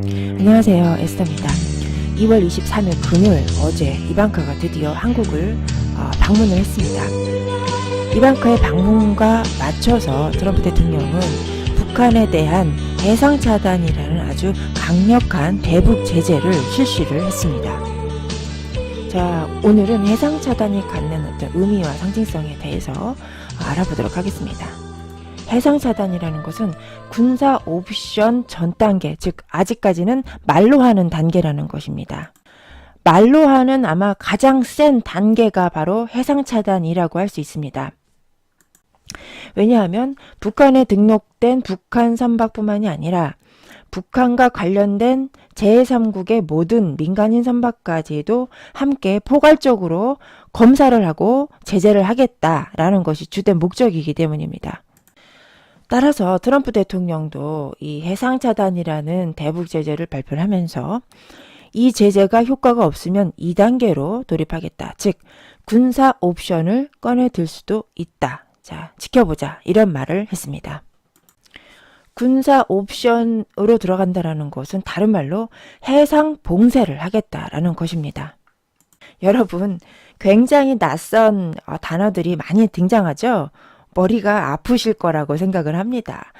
안녕하세요, 에스더입니다. 2월 23일 금요일 어제 이방카가 드디어 한국을 방문을 했습니다. 이방카의 방문과 맞춰서 트럼프 대통령은 북한에 대한 해상차단이라는 아주 강력한 대북 제재를 실시를 했습니다. 자, 오늘은 해상차단이 갖는 어떤 의미와 상징성에 대해서 알아보도록 하겠습니다. 해상차단이라는 것은 군사 옵션 전 단계, 즉 아직까지는 말로 하는 단계라는 것입니다. 말로 하는 아마 가장 센 단계가 바로 해상차단이라고 할 수 있습니다. 왜냐하면 북한에 등록된 북한 선박뿐만이 아니라 북한과 관련된 제3국의 모든 민간인 선박까지도 함께 포괄적으로 검사를 하고 제재를 하겠다라는 것이 주된 목적이기 때문입니다. 따라서 트럼프 대통령도 이 해상차단이라는 대북 제재를 발표를 하면서 이 제재가 효과가 없으면 2단계로 돌입하겠다. 즉 군사 옵션을 꺼내 들 수도 있다. 자, 지켜보자. 이런 말을 했습니다. 군사 옵션으로 들어간다라는 것은 다른 말로 해상 봉쇄를 하겠다라는 것입니다. 여러분, 굉장히 낯선 단어들이 많이 등장하죠? 머리가 아프실 거라고 생각을 합니다.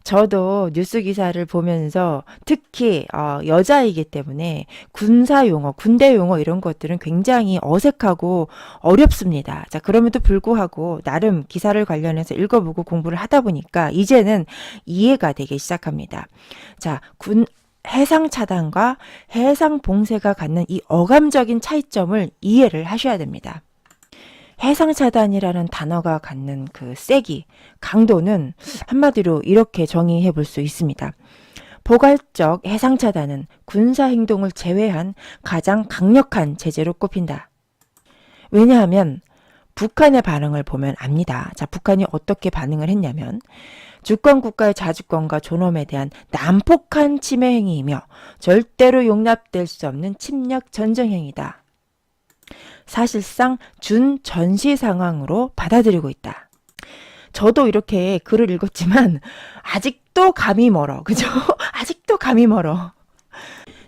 저도 뉴스 기사를 보면서 특히 여자이기 때문에 군사 용어, 군대 용어 이런 것들은 굉장히 어색하고 어렵습니다. 자, 그럼에도 불구하고 나름 기사를 관련해서 읽어보고 공부를 하다 보니까 이제는 이해가 되기 시작합니다. 자, 해상 차단과 해상 봉쇄가 갖는 이 어감적인 차이점을 이해를 하셔야 됩니다. 해상차단이라는 단어가 갖는 그 세기, 강도는 한마디로 이렇게 정의해 볼 수 있습니다. 포괄적 해상차단은 군사행동을 제외한 가장 강력한 제재로 꼽힌다. 왜냐하면 북한의 반응을 보면 압니다. 자, 북한이 어떻게 반응을 했냐면 주권국가의 자주권과 존엄에 대한 난폭한 침해 행위이며 절대로 용납될 수 없는 침략 전쟁행위다. 사실상 준전시 상황으로 받아들이고 있다. 저도 이렇게 글을 읽었지만 아직도 감이 멀어. 그죠? 아직도 감이 멀어.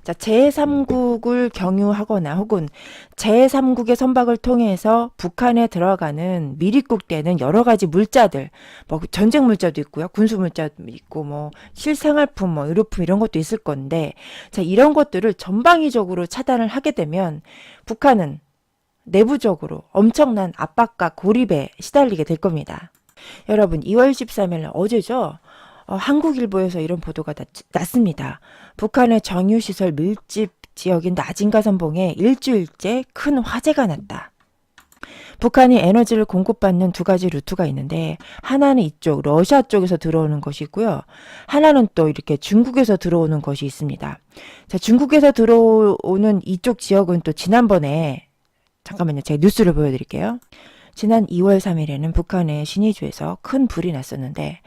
자, 제3국을 경유하거나 혹은 제3국의 선박을 통해서 북한에 들어가는 미립국되는 여러 가지 물자들, 뭐 전쟁 물자도 있고요, 군수 물자도 있고, 뭐 실생활품, 뭐 의료품 이런 것도 있을 건데, 자, 이런 것들을 전방위적으로 차단을 하게 되면 북한은 내부적으로 엄청난 압박과 고립에 시달리게 될 겁니다. 여러분, 2월 13일 어제죠? 한국일보에서 이런 보도가 났습니다. 북한의 정유시설 밀집 지역인 나진가 선봉에 일주일째 큰 화재가 났다. 북한이 에너지를 공급받는 두 가지 루트가 있는데 하나는 이쪽 러시아 쪽에서 들어오는 것이 있고요. 하나는 또 이렇게 중국에서 들어오는 것이 있습니다. 자, 중국에서 들어오는 이쪽 지역은 또 지난번에 잠깐만요. 제가 뉴스를 보여드릴게요. 지난 2월 3일에는 북한의 신의주에서 큰 불이 났었는데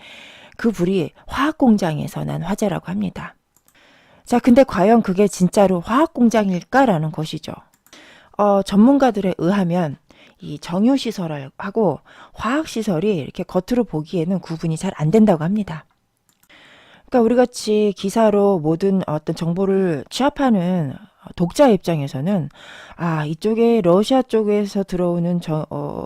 그 불이 화학공장에서 난 화재라고 합니다. 자, 근데 과연 그게 진짜로 화학공장일까라는 것이죠. 전문가들에 의하면 이 정유시설하고 화학시설이 이렇게 겉으로 보기에는 구분이 잘 안 된다고 합니다. 그러니까 우리 같이 기사로 모든 어떤 정보를 취합하는 독자 입장에서는 이쪽에 러시아 쪽에서 들어오는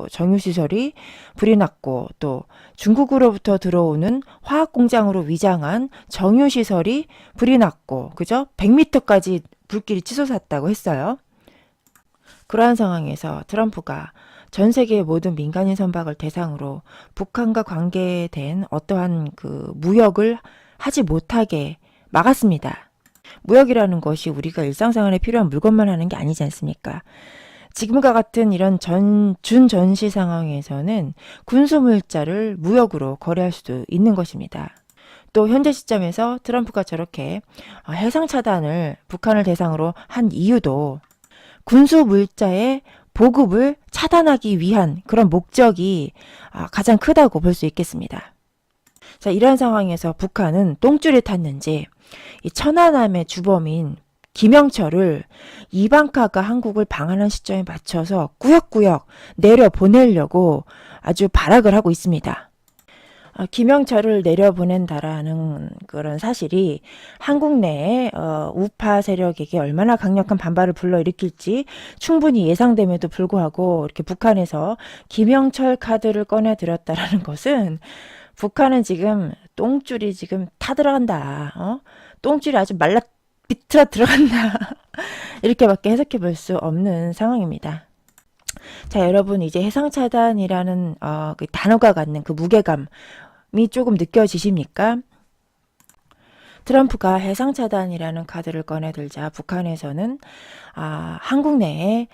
정유시설이 불이 났고 또 중국으로부터 들어오는 화학공장으로 위장한 정유시설이 불이 났고 그죠? 100m까지 불길이 치솟았다고 했어요. 그러한 상황에서 트럼프가 전 세계의 모든 민간인 선박을 대상으로 북한과 관계된 어떠한 그 무역을 하지 못하게 막았습니다. 무역이라는 것이 우리가 일상생활에 필요한 물건만 하는 게 아니지 않습니까? 지금과 같은 이런 준전시 상황에서는 군수물자를 무역으로 거래할 수도 있는 것입니다. 또 현재 시점에서 트럼프가 저렇게 해상차단을 북한을 대상으로 한 이유도 군수물자의 보급을 차단하기 위한 그런 목적이 가장 크다고 볼 수 있겠습니다. 자, 이런 상황에서 북한은 똥줄이 탔는지 이 천안함의 주범인 김영철을 이방카가 한국을 방한한 시점에 맞춰서 꾸역꾸역 내려보내려고 아주 발악을 하고 있습니다. 김영철을 내려보낸다라는 그런 사실이 한국 내에 우파 세력에게 얼마나 강력한 반발을 불러일으킬지 충분히 예상됨에도 불구하고 이렇게 북한에서 김영철 카드를 꺼내들었다라는 것은 북한은 지금 똥줄이 지금 타들어간다. 똥줄이 아주 말라 비틀어 들어간다. 이렇게밖에 해석해 볼 수 없는 상황입니다. 자, 여러분 이제 해상차단이라는 그 단어가 갖는 그 무게감이 조금 느껴지십니까? 트럼프가 해상차단이라는 카드를 꺼내들자 북한에서는 한국 내에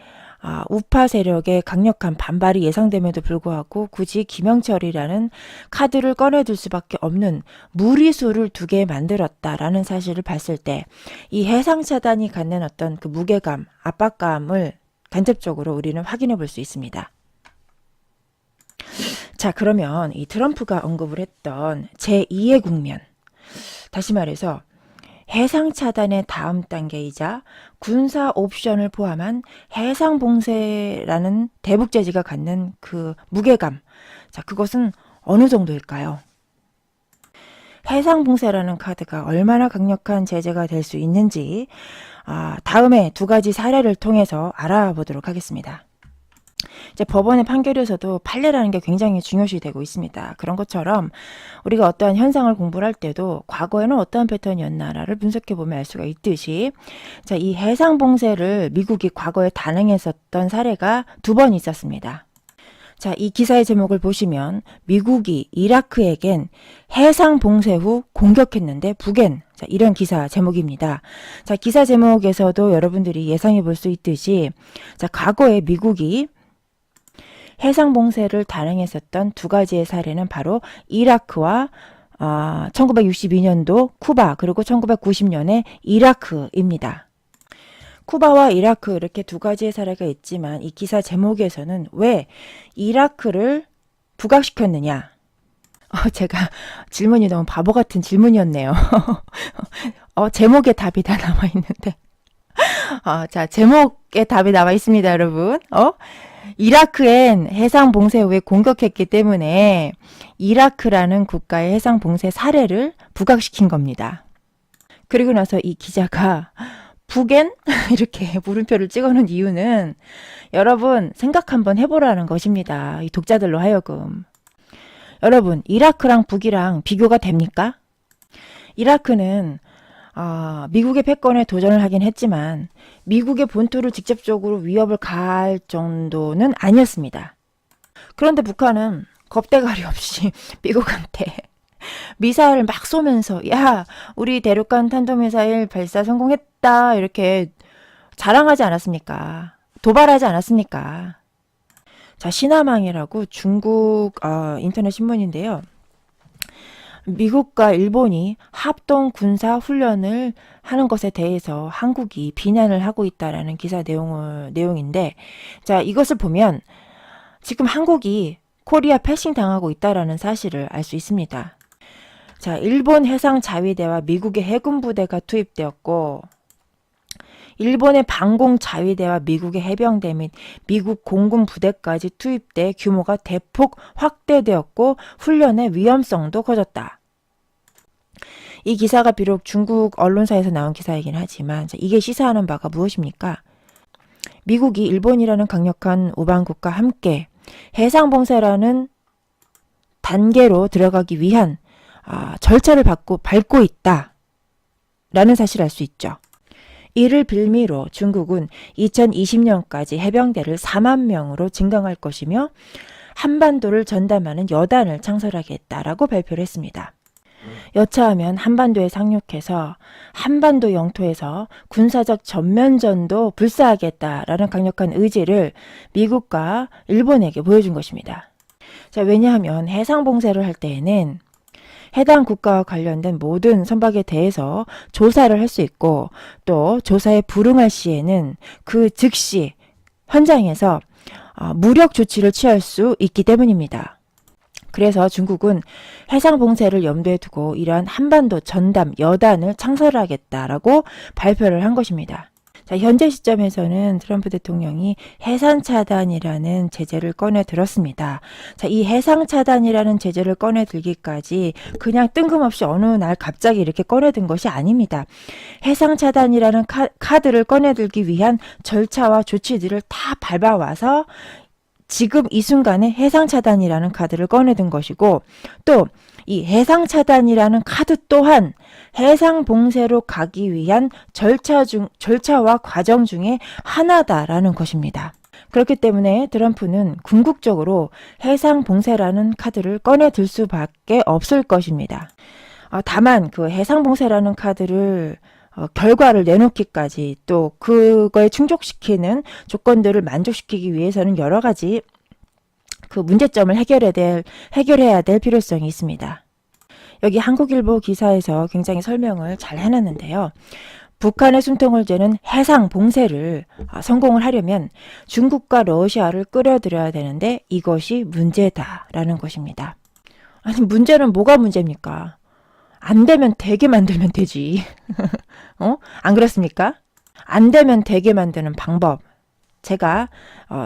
우파 세력의 강력한 반발이 예상됨에도 불구하고 굳이 김영철이라는 카드를 꺼내들 수밖에 없는 무리수를 두 개 만들었다라는 사실을 봤을 때 이 해상차단이 갖는 어떤 그 무게감, 압박감을 간접적으로 우리는 확인해 볼 수 있습니다. 자, 그러면 이 트럼프가 언급을 했던 제2의 국면, 다시 말해서 해상차단의 다음 단계이자 군사 옵션을 포함한 해상봉쇄라는 대북제지가 갖는 그 무게감, 자, 그것은 어느 정도일까요? 해상봉쇄라는 카드가 얼마나 강력한 제재가 될 수 있는지 다음에 두 가지 사례를 통해서 알아보도록 하겠습니다. 이제 법원의 판결에서도 판례라는 게 굉장히 중요시 되고 있습니다. 그런 것처럼 우리가 어떠한 현상을 공부를 할 때도 과거에는 어떠한 패턴이었나를 분석해 보면 알 수가 있듯이, 자, 이 해상봉쇄를 미국이 과거에 단행했었던 사례가 두 번 있었습니다. 자, 이 기사의 제목을 보시면 미국이 이라크에겐 해상 봉쇄 후 공격했는데 북엔, 자, 이런 기사 제목입니다. 자, 기사 제목에서도 여러분들이 예상해 볼 수 있듯이, 자, 과거에 미국이 해상 봉쇄를 단행했었던 두 가지의 사례는 바로 이라크와 1962년도 쿠바, 그리고 1990년에 이라크입니다. 쿠바와 이라크 이렇게 두 가지의 사례가 있지만 이 기사 제목에서는 왜 이라크를 부각시켰느냐? 제가 질문이 너무 바보 같은 질문이었네요. 제목에 답이 다 나와 있는데. 자, 제목에 답이 나와 있습니다, 여러분. 이라크엔 해상 봉쇄 후에 공격했기 때문에 이라크라는 국가의 해상 봉쇄 사례를 부각시킨 겁니다. 그리고 나서 이 기자가 북엔? 이렇게 물음표를 찍어놓은 이유는 여러분 생각 한번 해보라는 것입니다. 이 독자들로 하여금. 여러분, 이라크랑 북이랑 비교가 됩니까? 이라크는 미국의 패권에 도전을 하긴 했지만 미국의 본토를 직접적으로 위협을 가할 정도는 아니었습니다. 그런데 북한은 겁대가리 없이 미국한테 미사일을 막 쏘면서 야, 우리 대륙간 탄도미사일 발사 성공했다 이렇게 자랑하지 않았습니까? 도발하지 않았습니까? 자, 시나망이라고 중국 인터넷 신문인데요. 미국과 일본이 합동 군사 훈련을 하는 것에 대해서 한국이 비난을 하고 있다라는 기사 내용인데, 자, 이것을 보면 지금 한국이 코리아 패싱 당하고 있다라는 사실을 알 수 있습니다. 자, 일본 해상 자위대와 미국의 해군 부대가 투입되었고, 일본의 방공 자위대와 미국의 해병대 및 미국 공군 부대까지 투입돼 규모가 대폭 확대되었고 훈련의 위험성도 커졌다. 이 기사가 비록 중국 언론사에서 나온 기사이긴 하지만 이게 시사하는 바가 무엇입니까? 미국이 일본이라는 강력한 우방국과 함께 해상봉쇄라는 단계로 들어가기 위한 절차를 밟고 있다라는 사실을 알 수 있죠. 이를 빌미로 중국은 2020년까지 해병대를 4만 명으로 증강할 것이며 한반도를 전담하는 여단을 창설하겠다라고 발표를 했습니다. 여차하면 한반도에 상륙해서 한반도 영토에서 군사적 전면전도 불사하겠다라는 강력한 의지를 미국과 일본에게 보여준 것입니다. 자, 왜냐하면 해상봉쇄를 할 때에는 해당 국가와 관련된 모든 선박에 대해서 조사를 할 수 있고 또 조사에 불응할 시에는 그 즉시 현장에서 무력 조치를 취할 수 있기 때문입니다. 그래서 중국은 해상봉쇄를 염두에 두고 이러한 한반도 전담 여단을 창설하겠다라고 발표를 한 것입니다. 자, 현재 시점에서는 트럼프 대통령이 해상 차단이라는 제재를 꺼내 들었습니다. 자, 이 해상 차단이라는 제재를 꺼내 들기까지 그냥 뜬금없이 어느 날 갑자기 이렇게 꺼내 든 것이 아닙니다. 해상 차단이라는 카드를 꺼내 들기 위한 절차와 조치들을 다 밟아와서 지금 이 순간에 해상 차단이라는 카드를 꺼내 든 것이고, 또 이 해상 차단이라는 카드 또한 해상 봉쇄로 가기 위한 절차와 과정 중에 하나다라는 것입니다. 그렇기 때문에 트럼프는 궁극적으로 해상 봉쇄라는 카드를 꺼내 들 수밖에 없을 것입니다. 다만 그 해상 봉쇄라는 카드를 결과를 내놓기까지 또 그거에 충족시키는 조건들을 만족시키기 위해서는 여러 가지 그 문제점을 해결해야 될 필요성이 있습니다. 여기 한국일보 기사에서 굉장히 설명을 잘 해놨는데요. 북한의 숨통을 죄는 해상 봉쇄를 성공을 하려면 중국과 러시아를 끌어들여야 되는데 이것이 문제다라는 것입니다. 아니, 문제는 뭐가 문제입니까? 안 되면 되게 만들면 되지. 안 그렇습니까? 안 되면 되게 만드는 방법. 제가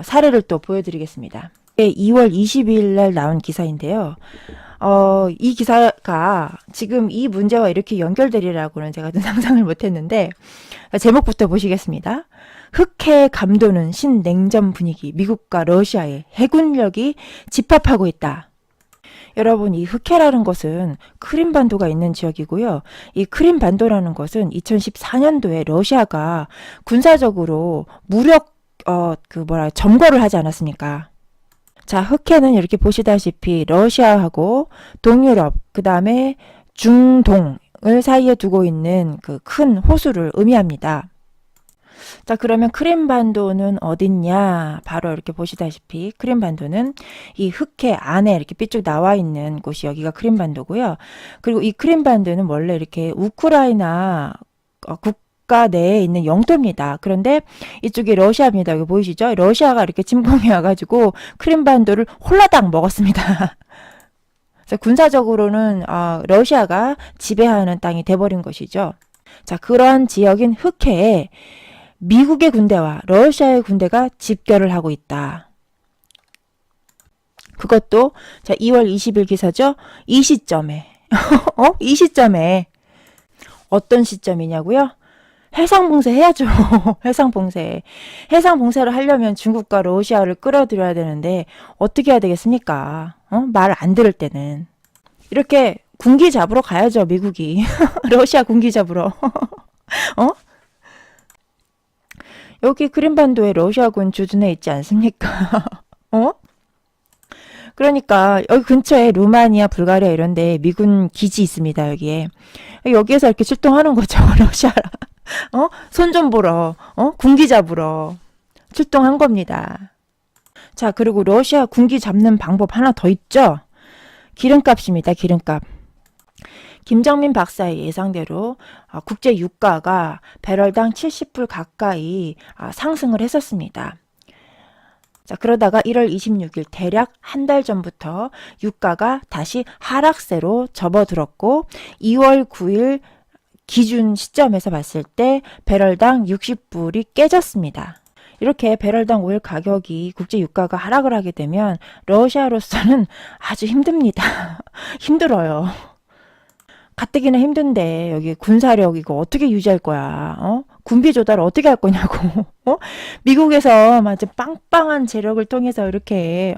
사례를 또 보여드리겠습니다. 2월 22일 날 나온 기사인데요. 이 기사가 지금 이 문제와 이렇게 연결되리라고는 제가 상상을 못했는데, 제목부터 보시겠습니다. 흑해 감도는 신냉전 분위기, 미국과 러시아의 해군력이 집합하고 있다. 여러분, 이 흑해라는 것은 크림반도가 있는 지역이고요. 이 크림반도라는 것은 2014년도에 러시아가 군사적으로 무력 점거를 하지 않았습니까? 자, 흑해는 이렇게 보시다시피 러시아하고 동유럽, 그 다음에 중동을 사이에 두고 있는 그 큰 호수를 의미합니다. 자, 그러면 크림반도는 어딨냐? 바로 이렇게 보시다시피 크림반도는 이 흑해 안에 이렇게 삐쭉 나와 있는 곳이 여기가 크림반도고요. 그리고 이 크림반도는 원래 이렇게 우크라이나 국가 내에 있는 영토입니다. 그런데 이쪽이 러시아입니다. 여기 보이시죠? 러시아가 이렇게 침공해 와가지고 크림반도를 홀라당 먹었습니다. 그래서 군사적으로는 러시아가 지배하는 땅이 돼버린 것이죠. 자, 그러한 지역인 흑해에 미국의 군대와 러시아의 군대가 집결을 하고 있다. 그것도 자 2월 20일 기사죠. 이 시점에 이 시점에 어떤 시점이냐고요? 해상봉쇄 해야죠. 해상봉쇄를 하려면 중국과 러시아를 끌어들여야 되는데 어떻게 해야 되겠습니까? 말 안 들을 때는 이렇게 군기 잡으러 가야죠. 미국이 러시아 군기 잡으러 여기 크림반도에 러시아군 주둔해 있지 않습니까? 그러니까 여기 근처에 루마니아, 불가리아 이런데 미군 기지 있습니다. 여기에서 이렇게 출동하는 거죠. 러시아 손 좀 보러 군기 잡으러 출동한 겁니다. 자, 그리고 러시아 군기 잡는 방법 하나 더 있죠. 기름값입니다. 기름값. 김정민 박사의 예상대로 국제 유가가 배럴당 70불 가까이 상승을 했었습니다. 자, 그러다가 1월 26일 대략 한 달 전부터 유가가 다시 하락세로 접어들었고 2월 9일 기준 시점에서 봤을 때 배럴당 60불이 깨졌습니다. 이렇게 배럴당 오일 가격이 국제 유가가 하락을 하게 되면 러시아로서는 아주 힘듭니다. 힘들어요. 가뜩이나 힘든데 여기 군사력 이거 어떻게 유지할 거야? 군비 조달 어떻게 할 거냐고. 미국에서 아주 빵빵한 재력을 통해서 이렇게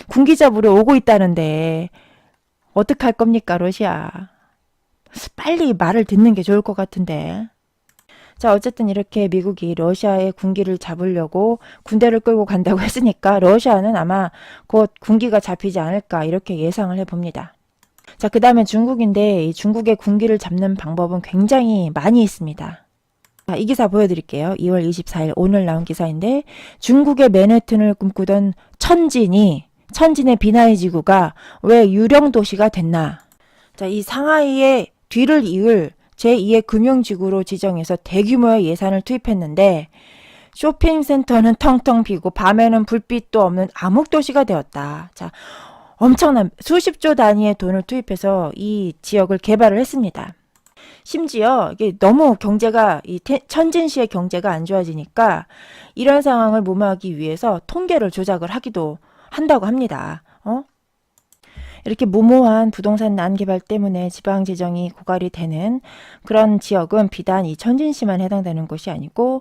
군기 잡으러 오고 있다는데 어떡할 겁니까, 러시아? 빨리 말을 듣는 게 좋을 것 같은데. 자, 어쨌든 이렇게 미국이 러시아의 군기를 잡으려고 군대를 끌고 간다고 했으니까 러시아는 아마 곧 군기가 잡히지 않을까 이렇게 예상을 해봅니다. 자, 그 다음에 중국인데 이 중국의 군기를 잡는 방법은 굉장히 많이 있습니다. 자, 이 기사 보여드릴게요. 2월 24일 오늘 나온 기사인데 중국의 맨해튼을 꿈꾸던 천진의 비나이 지구가 왜 유령 도시가 됐나? 자, 이 상하이의 뒤를 이을 제2의 금융지구로 지정해서 대규모의 예산을 투입했는데 쇼핑센터는 텅텅 비고 밤에는 불빛도 없는 암흑도시가 되었다. 자, 엄청난 수십조 단위의 돈을 투입해서 이 지역을 개발을 했습니다. 심지어 이게 너무 경제가 천진시의 경제가 안 좋아지니까 이런 상황을 무마하기 위해서 통계를 조작을 하기도 한다고 합니다. 이렇게 무모한 부동산 난개발 때문에 지방 재정이 고갈이 되는 그런 지역은 비단 이 천진시만 해당되는 것이 아니고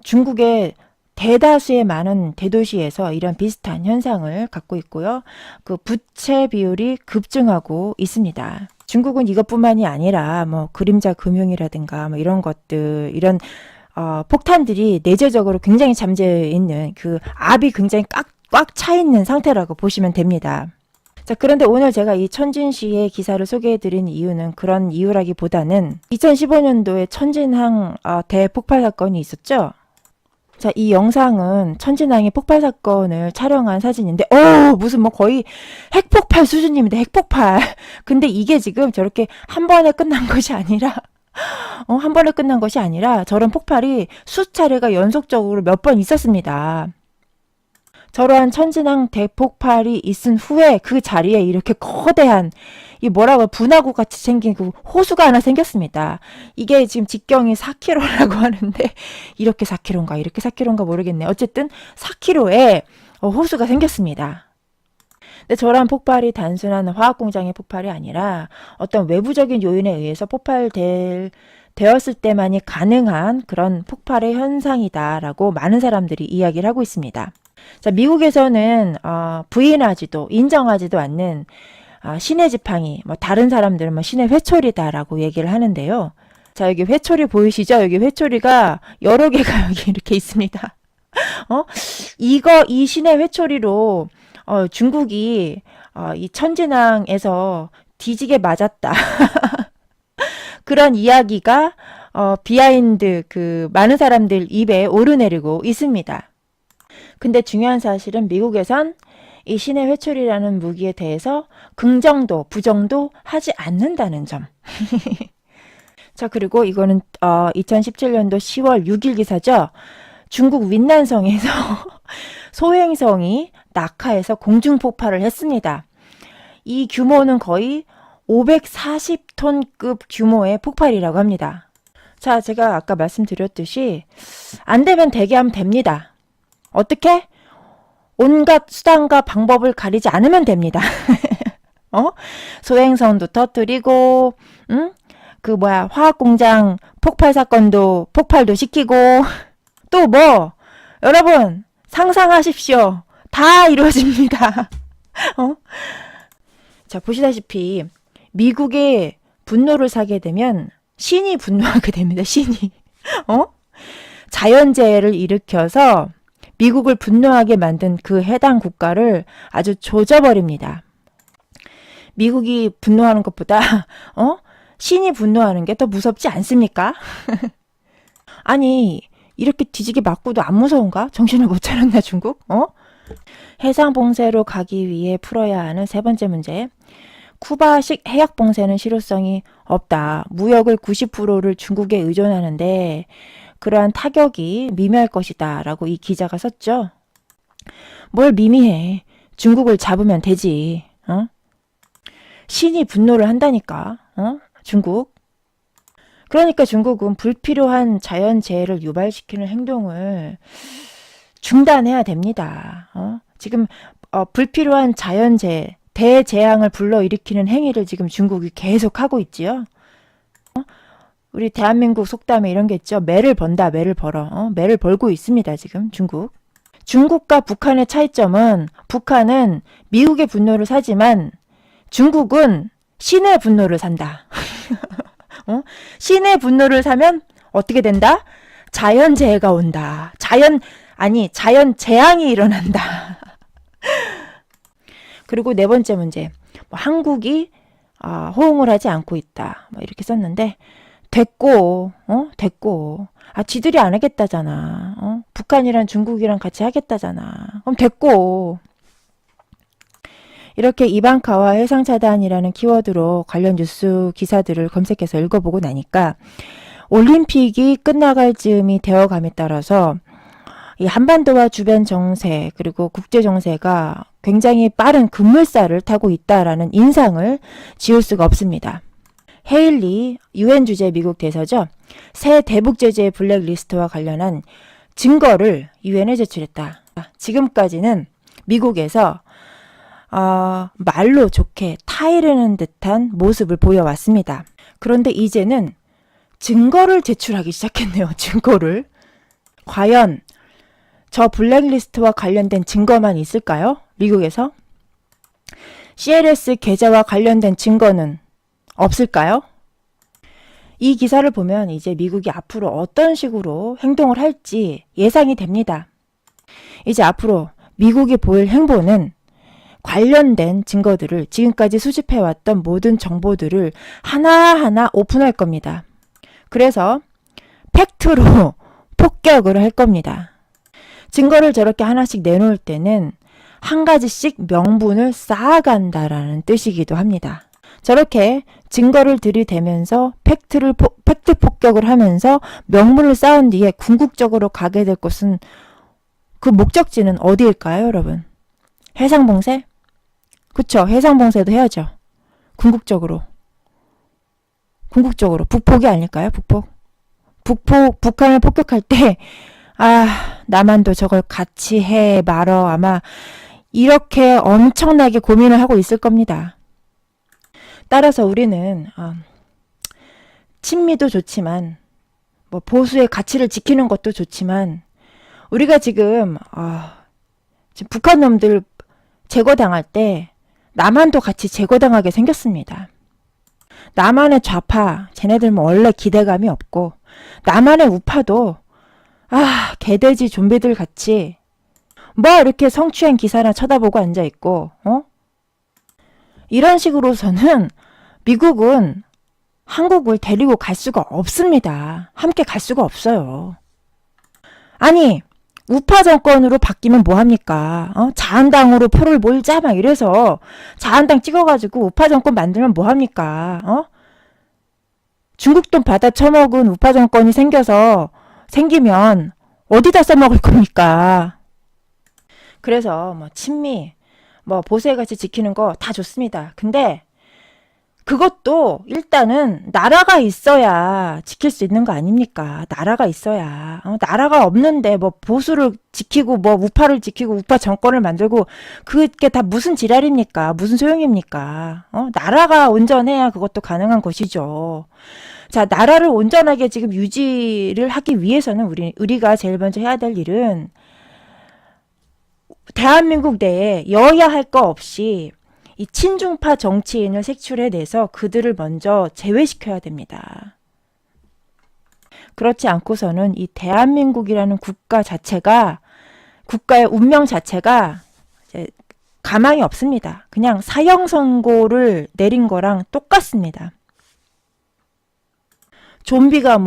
중국의 대다수의 많은 대도시에서 이런 비슷한 현상을 갖고 있고요. 그 부채 비율이 급증하고 있습니다. 중국은 이것뿐만이 아니라 뭐 그림자 금융이라든가 뭐 이런 것들, 이런 폭탄들이 내재적으로 굉장히 잠재해 있는 그 압이 굉장히 꽉 차 있는 상태라고 보시면 됩니다. 자, 그런데 오늘 제가 이 천진시의 기사를 소개해드린 이유는 그런 이유라기보다는 2015년도에 천진항 대폭발 사건이 있었죠. 자, 이 영상은 천진항의 폭발 사건을 촬영한 사진인데, 무슨 뭐 거의 핵폭발 수준입니다. 핵폭발. 근데 이게 지금 저렇게 한 번에 끝난 것이 아니라, 한 번에 끝난 것이 아니라 저런 폭발이 수차례가 연속적으로 몇 번 있었습니다. 저러한 천진항 대폭발이 있은 후에 그 자리에 이렇게 거대한 이 뭐라고 분화구 같이 생긴 그 호수가 하나 생겼습니다. 이게 지금 직경이 4km라고 하는데 이렇게 4km인가 이렇게 4km인가 모르겠네. 어쨌든 4km에 호수가 생겼습니다. 근데 저러한 폭발이 단순한 화학공장의 폭발이 아니라 어떤 외부적인 요인에 의해서 되었을 때만이 가능한 그런 폭발의 현상이다라고 많은 사람들이 이야기를 하고 있습니다. 자, 미국에서는 부인하지도 인정하지도 않는 신의 지팡이, 뭐 다른 사람들은 뭐 신의 회초리다라고 얘기를 하는데요. 자, 여기 회초리 보이시죠? 여기 회초리가 여러 개가 여기 이렇게 있습니다. 이 신의 회초리로 중국이 이 천진항에서 뒤지게 맞았다. 그런 이야기가 비하인드 그 많은 사람들 입에 오르내리고 있습니다. 근데 중요한 사실은 미국에선 이 신의 회초리라는 무기에 대해서 긍정도 부정도 하지 않는다는 점. 자, 그리고 이거는 2017년도 10월 6일 기사죠. 중국 윈난성에서 소행성이 낙하해서 공중폭발을 했습니다. 이 규모는 거의 540톤급 규모의 폭발이라고 합니다. 자, 제가 아까 말씀드렸듯이 안 되면 되게 하면 됩니다. 어떻게? 온갖 수단과 방법을 가리지 않으면 됩니다. 소행성도 터뜨리고, 화학공장 폭발 사건도 폭발도 시키고, 또 뭐, 여러분, 상상하십시오. 다 이루어집니다. 자, 보시다시피, 미국의 분노를 사게 되면 신이 분노하게 됩니다. 신이. 자연재해를 일으켜서 미국을 분노하게 만든 그 해당 국가를 아주 조져버립니다. 미국이 분노하는 것보다 신이 분노하는 게 더 무섭지 않습니까? 아니, 이렇게 뒤지게 맞고도 안 무서운가? 정신을 못 차렸나 중국? 해상 봉쇄로 가기 위해 풀어야 하는 세 번째 문제. 쿠바식 해약 봉쇄는 실효성이 없다. 무역을 90%를 중국에 의존하는데 그러한 타격이 미미할 것이다 라고 이 기자가 썼죠. 뭘 미미해. 중국을 잡으면 되지. 신이 분노를 한다니까. 중국. 그러니까 중국은 불필요한 자연재해를 유발시키는 행동을 중단해야 됩니다. 지금 불필요한 자연재해, 대재앙을 불러일으키는 행위를 지금 중국이 계속하고 있지요. 우리 대한민국 속담에 이런 게 있죠. 매를 번다, 매를 벌어. 매를 벌고 있습니다, 지금 중국. 중국과 북한의 차이점은 북한은 미국의 분노를 사지만 중국은 신의 분노를 산다. 신의 분노를 사면 어떻게 된다? 자연재해가 온다. 자연재앙이 일어난다. 그리고 네 번째 문제. 한국이 호응을 하지 않고 있다. 이렇게 썼는데 됐고. 지들이 안 하겠다잖아. 북한이랑 중국이랑 같이 하겠다잖아. 그럼 됐고. 이렇게 이방카와 해상차단이라는 키워드로 관련 뉴스 기사들을 검색해서 읽어보고 나니까 올림픽이 끝나갈 즈음이 되어감에 따라서 이 한반도와 주변 정세 그리고 국제 정세가 굉장히 빠른 급물살을 타고 있다라는 인상을 지울 수가 없습니다. 헤일리 UN 주재 미국 대사죠. 새 대북 제재 블랙리스트와 관련한 증거를 유엔에 제출했다. 지금까지는 미국에서 말로 좋게 타이르는 듯한 모습을 보여왔습니다. 그런데 이제는 증거를 제출하기 시작했네요. 증거를. 과연 저 블랙리스트와 관련된 증거만 있을까요? 미국에서? CLS 계좌와 관련된 증거는 없을까요? 이 기사를 보면 이제 미국이 앞으로 어떤 식으로 행동을 할지 예상이 됩니다. 이제 앞으로 미국이 보일 행보는 관련된 증거들을 지금까지 수집해왔던 모든 정보들을 하나하나 오픈할 겁니다. 그래서 팩트로 폭격을 할 겁니다. 증거를 저렇게 하나씩 내놓을 때는 한 가지씩 명분을 쌓아간다라는 뜻이기도 합니다. 저렇게 증거를 들이대면서 팩트 폭격을 하면서 명분을 쌓은 뒤에 궁극적으로 가게 될 곳은 그 목적지는 어디일까요, 여러분? 해상봉쇄? 그쵸, 해상봉쇄도 해야죠. 궁극적으로. 북폭이 아닐까요, 북폭? 북한을 폭격할 때, 남한도 저걸 같이 해 말어 아마 이렇게 엄청나게 고민을 하고 있을 겁니다. 따라서 우리는 친미도 좋지만 보수의 가치를 지키는 것도 좋지만 우리가 지금 북한 놈들 제거당할 때 남한도 같이 제거당하게 생겼습니다. 남한의 좌파 쟤네들 원래 기대감이 없고 남한의 우파도 개돼지 좀비들 같이 이렇게 성추행 기사나 쳐다보고 앉아있고 이런 식으로서는 미국은 한국을 데리고 갈 수가 없습니다. 함께 갈 수가 없어요. 아니 우파 정권으로 바뀌면 뭐합니까? 자한당으로 표를 몰자 막 이래서 자한당 찍어가지고 우파 정권 만들면 뭐합니까? 중국 돈 받아 처먹은 우파 정권이 생기면 어디다 써먹을 겁니까? 그래서 친미 보수의 가치 지키는 거 다 좋습니다. 근데 그것도 일단은 나라가 있어야 지킬 수 있는 거 아닙니까? 나라가 있어야. 나라가 없는데 보수를 지키고 우파를 지키고 우파 정권을 만들고 그게 다 무슨 지랄입니까? 무슨 소용입니까? 나라가 온전해야 그것도 가능한 것이죠. 자, 나라를 온전하게 지금 유지를 하기 위해서는 우리가 제일 먼저 해야 될 일은 대한민국 내에 여야 할 거 없이 이 친중파 정치인을 색출해내서 그들을 먼저 제외시켜야 됩니다. 그렇지 않고서는 이 대한민국이라는 국가 자체가 국가의 운명 자체가 이제 가망이 없습니다. 그냥 사형 선고를 내린 거랑 똑같습니다. 좀비가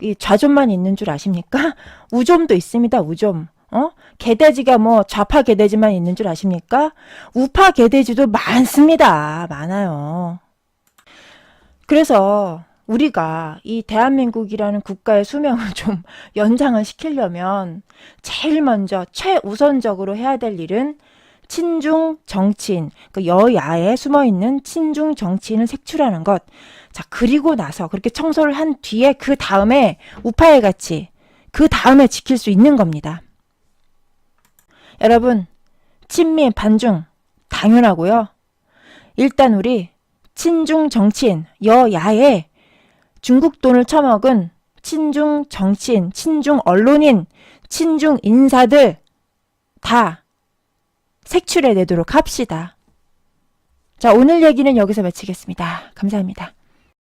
이 좌좀만 있는 줄 아십니까? 우좀도 있습니다. 우좀. 개돼지가 좌파 개돼지만 있는 줄 아십니까? 우파 개돼지도 많습니다. 많아요. 그래서 우리가 이 대한민국이라는 국가의 수명을 좀 연장을 시키려면 제일 먼저 최우선적으로 해야 될 일은 친중 정치인, 여야에 숨어있는 친중 정치인을 색출하는 것. 자, 그리고 나서 그렇게 청소를 한 뒤에 그 다음에 우파의 가치, 그 다음에 지킬 수 있는 겁니다. 여러분, 친미 반중 당연하고요. 일단 우리 친중 정치인, 여야에 중국 돈을 처먹은 친중 정치인, 친중 언론인, 친중 인사들 다 색출해내도록 합시다. 자, 오늘 얘기는 여기서 마치겠습니다. 감사합니다.